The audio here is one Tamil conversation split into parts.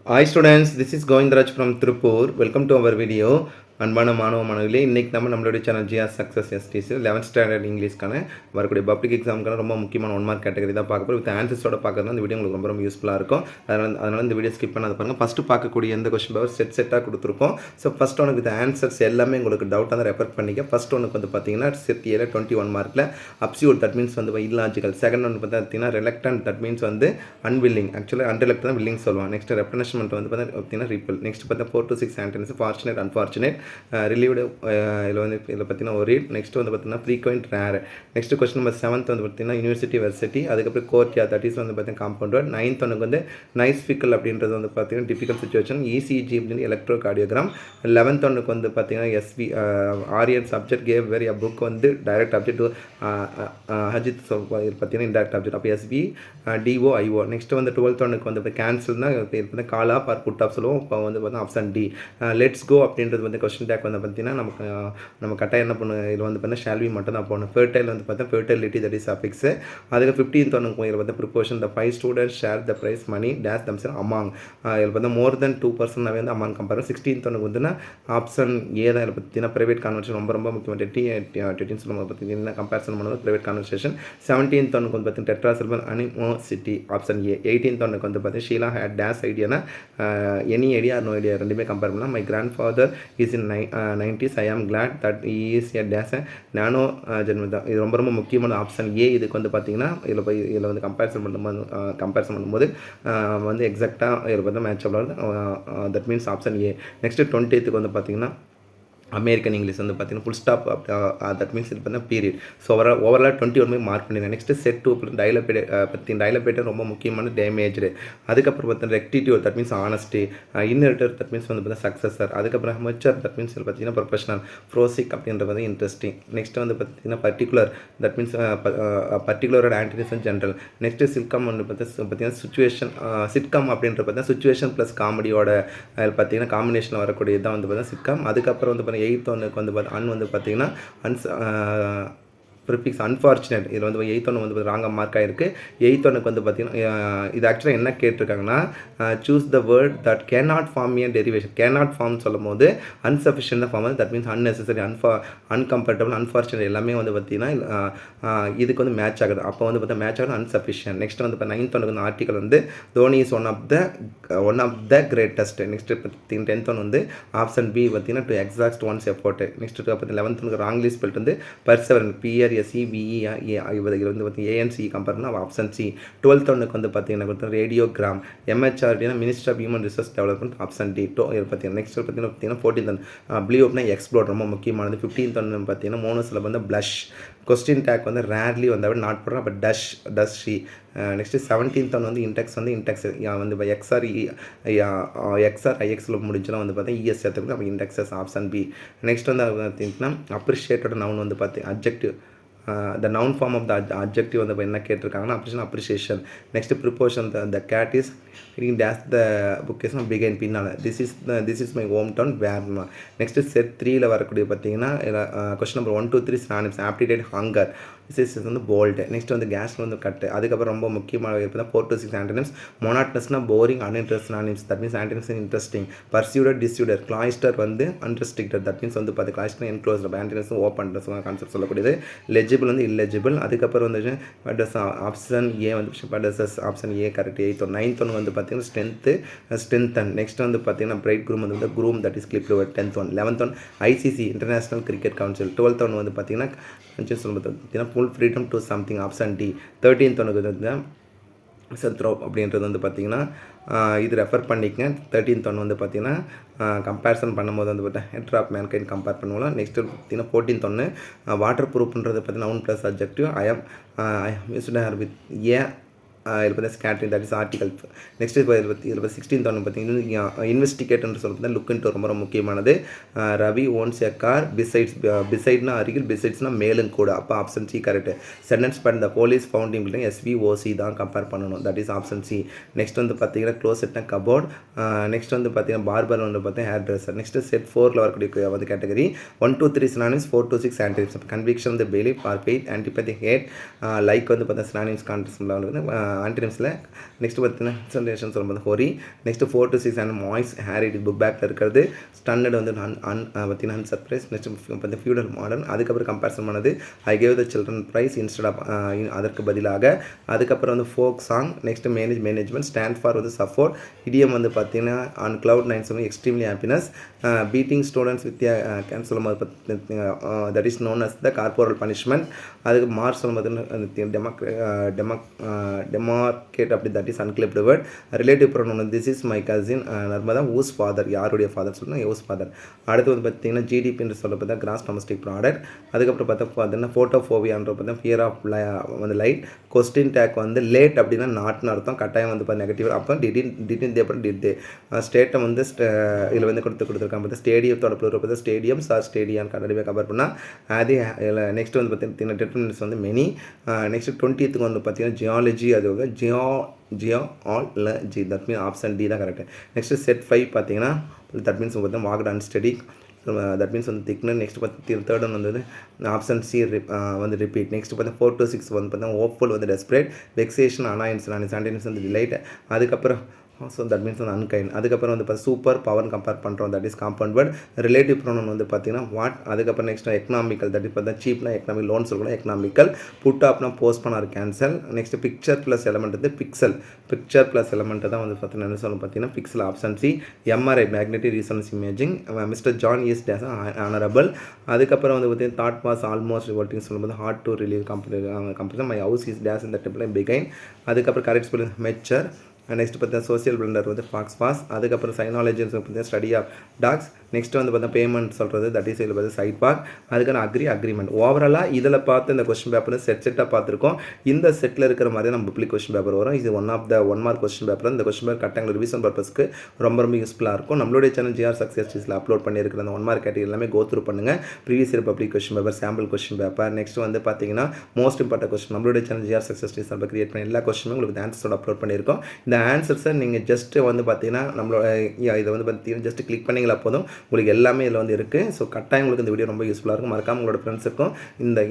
Hi students, this is Govindraj from Tripur. Welcome to our video. அன்பான மாணவ மாணவிகளே, இன்றைக்கி நம்மளுடைய channel GR success STC 11th standard இங்கிலீஷ்க்கான வரக்கூடிய பப்ளிக் எக்ஸாமுக்கான ரொம்ப முக்கியமான 1 மார்க் கேட்டகரி தான் பார்க்க போகிறோம். வித் ஆன்சர்ஸோட பார்க்குறது இந்த வீடியோ உங்களுக்கு ரொம்ப யூஸ்ஃபுல்லாக இருக்கும். அதனால் இந்த வீடியோ ஸ்கிப் பண்ணாத பாருங்கள். ஃபஸ்ட்டு பார்க்கக்கூடிய எந்த கொஸ்டின் பேப்பர் செட்டாக கொடுத்துருக்கோம். ஸோ ஃபஸ்ட் ஒனுக்கு வித் ஆன்சர்ஸ் எல்லாமே உங்களுக்கு டவுட்டாக தான் ரெஃபர் பண்ணிக்க. ஃபஸ்ட் ஒனுக்கு வந்து பார்த்தீங்கன்னா செட் ஏல 21 மார்க்கில் அப்சியூட், தட் மீன்ஸ் வந்து இல்லாஜிக்கல். செகண்ட் ஒன்று பார்த்தீங்கன்னா ரெலக்டன்ட், தட் மீன்ஸ் வந்து அன்வில்லிங். ஆக்சுவலாக அன்ரிலக்ட் தான் வில்லிங் சொல்லுவாங்க. நெக்ஸ்ட் ரெப்ரனஷ்மெண்ட் வந்து பார்த்தீங்கன்னா ரிப்பல். நெக்ஸ்ட் பார்த்தா 4 to 6 ஆன்டனிஸ், ஃபார்ச்சுனேட், அன்ஃபார்ச்சுனேட், ரிலீவ்டு. இதில் பார்த்தீங்கன்னா ஒரு ரீட். நெக்ஸ்ட் வந்து பார்த்தீங்கன்னா frequent, rare. Next question number 7th வந்து பார்த்தீங்கன்னா யூனிவர்சிட்டி, வெர்சிட்டி. அதுக்கப்புறம் கோர்ட்யா, தட் இஸ் வந்து பார்த்தீங்கன்னா காம்பவுண்ட் வேர்ட். 9th ஒன்றுக்கு வந்து நைஸ் ஃபிக்கல் அப்படின்றது வந்து பார்த்தீங்கன்னா டிஃபிகல்ட் சுச்சுவேஷன். இசிஜி அப்படின்னு எலக்ட்ரோ கார்டியோகிராம். 11th ஒன்றுக்கு வந்து பார்த்தீங்கன்னா SV Aryan subject gave her a book வந்து டைரக்ட் ஆப்ஜெக்ட் அஜித் பார்த்தீங்கன்னா இன்டைரக்ட் ஆப்ஜெக்ட். அப்போ எஸ்வி டிஓ ஐஓ. நெக்ஸ்ட் வந்து 12th ஒன்றுக்கு வந்து கேன்சல்னா call off or put off சொல்லுவோம். இப்போ வந்து பார்த்தீங்கன்னா ஆப்ஷன் டி. லெட்ஸ் கோ அப்படின்றது வந்து கொஸ்டின் டேக் வந்து பார்த்தீங்கன்னா நம்ம கட்டாயம் என்ன பண்ணும், இதில் வந்து பார்த்தீங்கன்னா ஷால்வி மட்டும் தான் போகணும். ஃபெர்டைல் வந்து பார்த்தா ஃபெர்டைலிட்டி, தட் இஸ் அஃபிக்ஸ். அதுக்கு 15th ஒன்று இதில் வந்து preposition the 5 students share the prize money டேஸ் தம்சர் அமாங். இதில் பார்த்தா மோர் தென் 2% வந்து அமாங் கம்பேர். 16th ஒன்று வந்துன்னா ஆப்ஷன் ஏ தான். இதில் பார்த்தீங்கன்னா ப்ரைவேட் கான்வர்சேஷன் ரொம்ப முக்கியம். டெட்டின்னு சொல்லும்போது பார்த்தீங்கன்னா கம்பேரிசன் பண்ணுவது ப்ரைவேட் கான்வர்சேஷன். 17th ஒன்றுக்கு வந்து பார்த்தீங்கன்னா டெட்ராசில்பல் அனிமோசிட்டி, ஆப்ஷன் ஏ. 18th ஒன்றுக்கு வந்து பார்த்தீங்கன்னா ஷீலா ஹேட் டேஸ் ஐடியானா எனி ஐடியா நோ ஐடியா ரெண்டுமே கம்பேர் பண்ணலாம். My grandfather is in 90s. I am glad that is a டேஸ் நானோ ஜென்மதா. இது ரொம்ப முக்கியமான ஆப்ஷன் ஏ. இதுக்கு வந்து பார்த்தீங்கன்னா இதில் வந்து கம்பேரிசன் பண்ணும்போது வந்து எக்ஸாக்டாக இதில் பார்த்தா மேட்ச் ஆகலாம். That means option A. Next 20th வந்து பார்த்தீங்கன்னா அமெரிக்கன் இங்கிலீஷ் வந்து பார்த்தீங்கன்னா ஃபுல் ஸ்டாப், தட் மீன்ஸ் இது பார்த்தீங்கன்னா பீரியட். ஸோ ஓவரால் 21 மார்க் பண்ணியிருந்தேன். நெக்ஸ்ட்டு செட் 2 டைலபேட்டர் ரொம்ப முக்கியமான டேமேஜ்டு. அதுக்கப்புறம் பார்த்தீங்கன்னா rectitude, that means honesty. Inheritor, that means வந்து பார்த்தீங்கன்னா சக்ஸஸர். அதுக்கப்புறம் மெச்சர், தட் மீன்ஸ் பார்த்தீங்கன்னா ப்ரொஃபஷனல். ப்ரோசிக் அப்படின்றது வந்து இன்ட்ரெஸ்டிங். நெக்ஸ்ட் வந்து பார்த்தீங்கன்னா பர்டிகுலர், தட் மீன்ஸ் பர்டிகுலரோட ஆன்டினிஸ் அண்ட் ஜென்ரல். நெக்ஸ்ட்டு சில்கம் வந்து பார்த்தீங்கன்னா சுச்சுவேஷன். சிட்கம் அப்படின்ற பார்த்தீங்கன்னா சுச்சுவேஷன் ப்ளஸ் காமெடியோட பார்த்தீங்கன்னா காம்பினேஷன் வரக்கூடியது தான் வந்து பார்த்தீங்கன்னா சிட்கம். அதுக்கப்புறம் வந்து 8th ஒன்றுக்கு வந்து வந்து பார்த்தீங்கன்னா ப்ரிஃபிக்ஸ் அன்ஃபார்ச்சுனேட். இதில் வந்து 8th ஒன்று வந்து ராங்காக மார்க் ஆகிருக்கு. 8th ஒன்றுக்கு வந்து பார்த்தீங்கன்னா இது ஆக்சுவலாக என்ன கேட்டிருக்காங்கன்னா choose the word that can not form a derivation. Can not form சொல்லும் போது அன்சஃபிஷியன்ட் ஃபார்ம் வந்து that means unnecessary, uncomfortable, unfortunate எல்லாமே வந்து பார்த்தீங்கன்னா இதுக்கு வந்து மேட்ச் ஆகுது. அப்போ வந்து பார்த்தா மேட்ச் ஆகுது அன்சஃபிஷியன்ட். நெக்ஸ்ட் வந்து இப்போ 9th ஒன்றுக்கு வந்து ஆர்டிகல் வந்து Dhoni is one of the greatest. Next பார்த்தீங்கன்னா 10th ஒன் வந்து ஆப்ஷன் பி பார்த்தீங்கன்னா to exert one's effort. Next 11th ஒன்றுக்கு ராங்லி ஸ்பெல்ட் வந்து பர்சவரன், பிஆர் SEVE இது வந்து பார்த்தீங்கன்னா ANC கம்பேர் பண்ணால் ஆப்ஷன் சி. 12th ஒன்றுக்கு வந்து பார்த்தீங்கன்னா ரேடியோகிராம். MHRDனா minister of human resource development, option D. பார்த்தீங்கன்னா நெக்ஸ்ட் பார்த்தீங்கன்னா 14th ப்ளூ அப்னா எக்ஸ்ப்ளோர் ரொம்ப முக்கியமானது. 15th ஒன்று பார்த்தீங்கன்னா மோனோஸில் வந்து ப்ளஷ். கொஸ்டின் டேக் வந்து ரேர்லி வந்தால் நாட் போடுறோம். அப்போ டஸ் ஷி. நெக்ஸ்ட்டு 17th ஒன்று வந்து இன்டெக்ஸ் வந்து இப்போ XRIXில் முடிஞ்சுனா வந்து பார்த்தீங்கன்னா ES சேர்த்துக்கணும். அப்போ இன்டெக்ஸஸ், ஆப்ஷன் பி. நெக்ஸ்ட் வந்து பார்த்தீங்கன்னா அப்ரிஷியேட்டோட நவுன் வந்து பார்த்தீங்கன்னா adjective. The noun form of the adjective வந்து என்ன கேட்டிருக்காங்கன்னா appreciation. Next preposition the cat is டேஸ் த புக் இஸ் பிகைன் பின்னால் this is my hometown வேர்னா. நெக்ஸ்ட்டு செட் 3ல் வரக்கூடிய பார்த்தீங்கன்னா question number 1 to 3 synonyms. Appetite, hunger. This வந்து போல்டு. நெக்ஸ்ட் வந்து கேஸில் வந்து கட்டு. அதுக்கப்புறம் ரொம்ப முக்கியமான இருப்பது 4 to 6 ஆன்டனிம்ஸ். மொனாட்னஸ்னா boring, uninterest synonyms. That means antonyms interesting. Persuader, dissuader. Cloister வந்து அன்ரெஸ்ட்ரிக்டட். தட் மீன்ஸ் வந்து பார்த்து cloister enclosed. Antonyms open concept சொல்லக்கூடியது. லெஜிபிள் வந்து இல்லெஜிபிள். அதுக்கப்புறம் வந்து ஆப்ஷன் ஏ வந்து option A correct. 8th 9th ஒன்று வந்து பார்த்தீங்கன்னா ஸ்ட்ரென்த்தன். நெக்ஸ்ட் வந்து பார்த்தீங்கன்னா பிரைட் குரூம் வந்து groom, that is clip. 10th one. 11th one ICC international cricket council. 12th ஒன்று வந்து பார்த்தீங்கன்னா பார்த்தீங்கன்னா full freedom to something, option D. 13th ஒன்று வந்து செல்த்ரோ அப்படின்றது வந்து பார்த்திங்கன்னா இது ரெஃபர் பண்ணிக்கங்க. 13th ஒன்று வந்து பார்த்திங்கன்னா கம்பேரிசன் பண்ணும்போது வந்து பார்த்தீங்கன்னா ஹெட் ஆஃப் மேன்கைண்ட் கம்பேர் பண்ணுவோம். நெக்ஸ்ட்டு பார்த்தீங்கன்னா 14th ஒன்று வாட்டர் ப்ரூஃப்ன்றது பார்த்தீங்கன்னா noun plus adjective. I am used hair with a. இதில் பார்த்தீங்கன்னா scattering, that is article. Next இப்போ இதில் 16th ஒன்று பார்த்தீங்கன்னா இன்வெஸ்டிகேட்னு சொல்லிட்டு லுக் இன்ட்டு ரொம்ப முக்கியமானது. ரவி ஓன்ஸ் எ கார் பிசைட்னா அருகில், பிசைட்ஸ்னா மேலும் கூட. அப்போ option C correct. Sentence but the police founding SVOC தான் கம்பேர் பண்ணணும். That is option C. Next வந்து பார்த்தீங்கன்னா க்ளோசெட்னா கபோர்ட். நெக்ஸ்ட் வந்து பார்த்தீங்கன்னா பார்பர் வந்து பார்த்தீங்கன்னா ஹேர் ட்ரெஸ்ஸர். நெக்ஸ்ட் செட் 4ல் வரக்கூடிய வந்து category 1 to 3 synonyms, 4 to 6 antonyms. Conviction வந்து belief or faith, antipathy, hate, like வந்து பார்த்தீங்கன்னா சினானிம்ஸ் கான்டெஸ்ட் வந்து ஆன்டினிம்ஸில். நெக்ஸ்ட் பார்த்தீங்கன்னா கன்சன்ட்ரேஷன் சொல்லும்போது ஹொரி. Next 4 to 6 and mice hair இது புக் பேக்கில் இருக்கிறது. ஸ்டண்டர்ட் வந்து பார்த்தீங்கன்னா சர்ப்ரைஸ். நெக்ஸ்ட் பார்த்தீங்கன்னா ஃபியூடல் மாடர்ன். அதுக்கப்புறம் கம்பேரிசன் பண்ணது I gave the children prize instead of அதற்கு பதிலாக. அதுக்கப்புறம் வந்து folk song. Next management stand for வந்து சப்போர்ட். இடியம் வந்து பார்த்தீங்கன்னா ஆன் கிளவுட் நைன் சொல்லுங்கள் extremely happiness. Beating students with cane சொல்லும்போது that is known as the corporal punishment. அதுக்கு மார்க் சொல்லும்போது டெமார்கேட் அப்படி that is unclipped word. Relative pronoun this is my cousin Narmada whose father யாருடைய ஃபாதர் சொல்லணும் யூஸ் ஃபாதர். அடுத்து வந்து பார்த்தீங்கன்னா ஜிடிபின்னு சொல்ல பார்த்தா கிராஸ் டொமஸ்டிக் ப்ராடக்ட். அதுக்கப்புறம் பார்த்தீங்கன்னா ஃபோட்டோஃபோபியான்ற பார்த்தா ஃபியர் ஆஃப் வந்து லைட். கொஸ்டின் டேக் வந்து லேட் அப்படின்னா நாட்னு அர்த்தம். கட்டாயம் வந்து பார்த்தா நெகட்டிவ். அப்போ டிடின் அப்புறம் டிட் ஸ்டேட்டை வந்து இதில் வந்து கொடுத்துருக்காங்க பார்த்தா ஸ்டேடியத்தோட ப்ளூரல் பார்த்தா ஸ்டேடியம்ஸ் ஆர் ஸ்டேடியம் கண்டிப்பாக கவர் பண்ணால் அது. நெக்ஸ்ட் வந்து பார்த்தீங்கன்னா 10 minutes வந்து மெனி. நெக்ஸ்ட் 20th வந்து பார்த்தீங்கன்னா ஜியாலஜி. அது வந்து geology that mean option D தான் கரெக்ட். நெக்ஸ்ட் செட் 5 பார்த்தீங்கன்னா தட் மீன்ஸ் பார்த்தீங்கன்னா வாக்ட் அன்ஸ்டடி. தட் மீன்ஸ் வந்து திக்னர். நெக்ஸ்ட் பார்த்து தேர்ட் ஒன் வந்து ஆப்ஷன் சி வந்து ரிப்பீட். நெக்ஸ்ட் பார்த்தா 4 to 6 வந்து பார்த்தா ஹோப்ஃபுல் வந்து டெஸ்பரேட். வெக்ஸேஷன் அனாயன்ஸ் சாண்டினஸ் வந்து டிலைட். அதுக்கப்புறம் ஸோ தட் மீன்ஸ் வந்து அன்கைண்ட். அதுக்கப்புறம் வந்து பார்த்தா சூப்பர் பவர் கம்பேர் பண்ணுறோம் that is compound word. Relative pronoun வந்து பார்த்தீங்கன்னா வாட். அதுக்கப்புறம் நெக்ஸ்ட் எக்கனாமிக்கல் தட் இஸ் பார்த்தா சீப்னா எக்கனாமிக் லோன் சொல்லலாம் எக்கனாமிக்கல். புட் ஆப்னா postpone or cancel. Next picture plus element வந்து பிக்சல். பிக்சர் ப்ளஸ் எலமெண்ட்டை தான் வந்து பார்த்தீங்கன்னா என்ன சொல்லணும் பார்த்தீங்கன்னா pixel option C. MRI magnetic resonance imaging. Mister John is days honourable. அதுக்கப்புறம் வந்து பார்த்தீங்கன்னா தாட் வாஸ் ஆல்மோஸ்ட் ரிவோல்ட்டிங் சொல்லும்போது hard to relieve company my house is days இந்த டெம்பிள் பிகைன். அதுக்கப்புறம் கரெக்ட் ஸ்பெல்லிங் மெச்சர். நெக்ஸ்ட் பார்த்தீங்கன்னா சோசியல் பிளண்டர் வந்து ஃபாக்ஸ் பாஸ். அதுக்கப்புறம் சைனாலஜி பார்த்தீங்கன்னா ஸ்டடி ஆஃப் டாக்ஸ். நெக்ஸ்ட் வந்து பார்த்தா பேமெண்ட் சொல்கிறது தட் இஸ் இதில் பார்த்து சைட் பார்க். அதுக்கான அக்ரிமெண்ட். ஓவராலாக இதில் பார்த்து இந்த கொஸ்டின் பேப்பர் செட்டாக பார்த்துருக்கோம். இந்த செட்டில் இருக்கிற மாதிரி நம்ம பப்ளிக் கொஸ்டின் பேப்பர் வரும். இது one of the 1 mark question paper. இந்த கொஸ்டின் பேப்பர் கரெக்டாக ரிவிஷன் பர்பஸ்க்கு ரொம்ப யூஸ்ஃபுல்லாக இருக்கும். நம்மளுடைய சேனல் ஜிஆர் சக்ஸஸில் அப்லோட் பண்ணியிருக்கிற அந்த 1 mark கேட்டகரி எல்லாமே கோ த்ரூ பண்ணுங்கள். Previous year public question paper, sample question paper, next வந்து பார்த்தீங்கன்னா மோஸ்ட் இம்பார்ட்டன்ட் கொஸ்டின் நம்மளுடைய சேனல் ஜிஆர் சக்ஸஸ் நம்ம கிரியேட் பண்ணி எல்லா கொஸ்டினும் உங்களுக்கு ஆன்சர்ஸோட அப்லோட் பண்ணியிருக்கோம். இந்த ஆன்சர்ஸை நீங்கள் ஜஸ்ட் வந்து பார்த்தீங்கன்னா நம்மளோட இதை வந்து பார்த்தீங்கன்னா ஜஸ்ட் கிளிக் பண்ணிங்களா போதும் உங்களுக்கு எல்லாமே இதில் வந்து இருக்குது. ஸோ கட்டாயம் உங்களுக்கு இந்த வீடியோ ரொம்ப யூஸ்ஃபுல்லாக இருக்கும். மறக்காம உங்களோட ஃப்ரெண்ட்ஸுக்கும்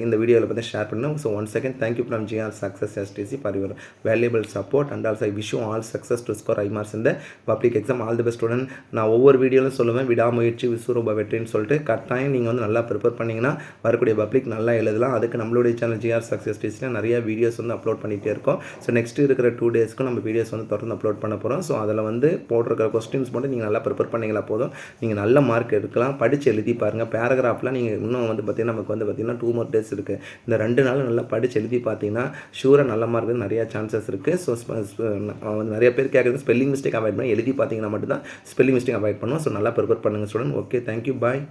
இந்த வீடியோவில் பார்த்து ஷேர் பண்ணுங்கள். So one second thank you from GR success STC for your valuable support and also I wish you all success to score I marks இந்த public exam. All the best student. நான் ஒவ்வொரு வீடியோவிலும் சொல்லுவேன் விடாமுயற்சி விஸ்வரூப வெற்றின்னு சொல்லிட்டு கட்டாயம் நீங்கள் வந்து நல்லா ப்ரிப்பேர் பண்ணிங்கன்னா வரக்கூடிய பப்ளிக் நல்லா எழுதலாம். அதுக்கு நம்மளுடைய சேனல் ஜிஆர் சக்ஸஸ் எஸ்டிசியில் நிறைய வீடியோஸ் வந்து அப்லோட் பண்ணிகிட்டே இருக்கோம். ஸோ நெக்ஸ்ட் இருக்கிற 2 daysக்கு நம்ம வீடியோஸ் வந்து தொடர்ந்து அப்லோட் பண்ண போகிறோம். ஸோ அதில் வந்து போட்டிருக்கிற கொஸ்டின்ஸ் மட்டும் நீங்கள் நல்லா ப்ரிப்பேர் பண்ணிங்களா போதும் நீங்கள் நல்ல மார்க் எடுக்கலாம். படித்து எழுதி பாருங்கள். பேராகிராஃபில் நீங்கள் இன்னும் வந்து பார்த்தீங்கன்னா நமக்கு வந்து பார்த்தீங்கன்னா 2 more days இருக்குது. இந்த 2 நாள் நல்லா படித்து எழுதி பார்த்தீங்கன்னா ஷூராக நல்ல மார்க் நிறையா சான்சஸ் இருக்குது. ஸோ நிறைய பேர் கேட்குறது ஸ்பெல்லிங் மிஸ்டேக் அவாய்ட் பண்ணி எழுதி பார்த்தீங்கன்னா மட்டும்தான் ஸ்பெல்லிங் மிஸ்டேக் அவாய்ட் பண்ணுவோம். ஸோ நல்லா ப்ரிப்பேர் பண்ணுங்கள் ஸ்டூடெண்ட். Okay thank you bye.